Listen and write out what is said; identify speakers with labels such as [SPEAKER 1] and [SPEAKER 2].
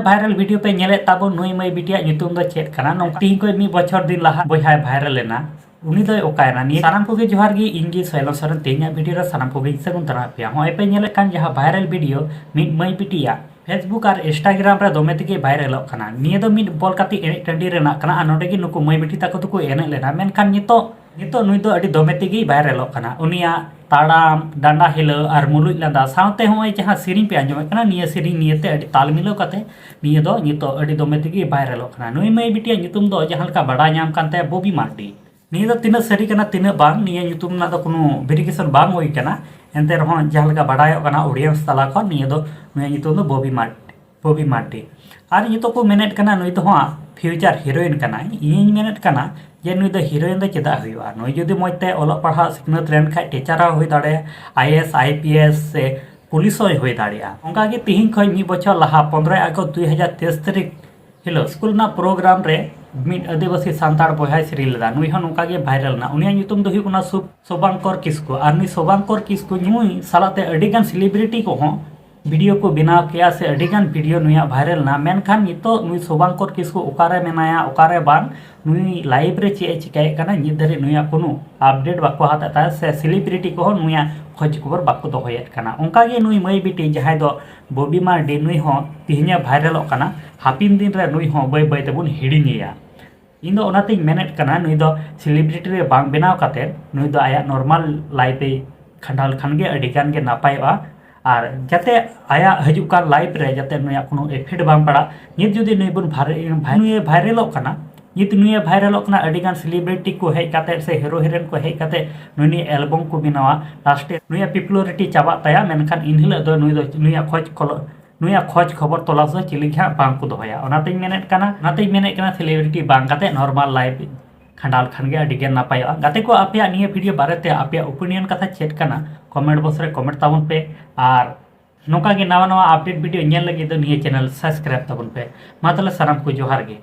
[SPEAKER 1] Viral video पे नेले ताबो नुई मई बिटिया ᱧᱩᱛᱩᱢ ᱫᱚ ᱪᱮᱫ ᱠᱟᱱᱟ ᱱᱚᱝᱠᱟ ᱛᱤᱦᱤᱧ ᱠᱷᱚᱱ ᱢᱤᱫ ᱵᱚᱪᱷᱚर ᱫᱤᱱ ᱞᱟᱦᱟ ᱵᱚᱭᱦᱟᱭ ᱵᱷᱟइरल ᱞᱮᱱᱟ उनी दो ओकायना निये सानाम कोगे जोहार गी इंगी सोयलम सरन तेन्या वीडियो रे सानाम कोगे सगुन तरा पे हो एपे नेले कान जहा भाइरल वीडियो मिड मई बिटिया फेसबुक और इंस्टाग्राम रे दोमे तेगे भाइरल कना निये दो मिड बॉल काती एने टंडी रे ना कना नोडे गी नुकु मई बिटी ताको तुको एने लेना मेनखान नितो नुई दो अडी दोमे तेगे भाइरल कना उनिया ताड़ाम डांडा हिलो और मुलुज लादा सावते होय जहां सिरिंग पे आंजम कना निये सिरिंग नियते अडी ताल मिलो काते निये दो नितो अडी दोमे तेगे भाइरल कना नुई मई बिटिया ᱧᱩᱛᱩᱢ दो जहां लका बड़ा नाम कानते बॉबी मार्डी निये दो तीना सरी कना तीना बांग निये ᱧᱩᱛᱩᱢ ना दो कोनो वेरिफिकेशन बांग होई कना एनते रहो जहां लका बड़ायो कना ऑडियंस तला को निये दो नुई ᱧᱩᱛᱩᱢ दो बॉबी मार्डी और नितो को मेनेट कना नुई दो हा फ्यूचर हीरोइन कना इन मेनेट कना जे नुई दो हीरोइन दो चेदा हुआ नुई जदि मजते ओलो पढ़ा सिखनत रेन खाय टीचर होई दाड़े आईएएस आईपीएस से पुलिस होई दाड़िया ओंका गे तिहिं खय मी बछर लहा 15 अगस्त 2023 तारीख हिलो स्कूल ना प्रोग्राम रे मिड आदिवासी सांताड़ बॉय सेरी लेदा नुई हन ओंका गे भाइरल ना उनिया ᱧᱩᱛᱩᱢ दो हुई शोभांकर किस्कू और नुई शोभांकर किस्कू नुई सालाते अडिगान सेलिब्रिटी को हो वीडियो को बनाव किया से अडिगान वीडियो नुया भाइरल ना मेनखान नितो नुई शोभांकर किस्कू ओकारे मेनाया ओकारे बांग नुई लाइव रे चे चिकाय कना नित धरे नुया कोनो अपडेट बाको हाता से सेलिब्रिटी को नुया खोज खबर बाको दोहयत कना ओंका गे नुई मई बिटी जहाय दो बॉबी मार्डी नुई हो तिहिnya भाइरल कना हापिन दिन रे नुई हो बाय बाय तेबुन हिडिनिया इन दो ओनाते मेनेट कना नुई दो सेलिब्रिटी रे बांग बनाव काते नुई दो आया नॉर्मल लाइफ पे खंडाल खानगे अडिगान गे नापायवा और जाते आया हजुकान लाइफ रे जाते नुया कोनो इफेक्ट बांग पड़ा नित जुदी नुई बुन भाइरल कना नित नुई भाइरल कना अडिगान सेलिब्रिटी को हेज काते से हीरो हीरोइन को हेज काते नुई एल्बम को बनावा लास्ट नुया पॉपुलैरिटी चाबा ताया मेनखान इन हिल दो नुया खोज खबर तलाश दो चिलिखा बांग को दोहया ओनाते मेनेट कना सेलिब्रिटी बांग काते नॉर्मल लाइफ खंडाल खानगे अडिगे नापाया गाते को आपया निये वीडियो बारेते आपया ओपिनियन कथा चेक कना कमेंट बॉक्स रे कमेंट ताबन पे और नोका गे नवा नवा अपडेट वीडियो नेल लगी दो निये चैनल सब्सक्राइब ताबन पे मा तले सानाम को जोहार गे।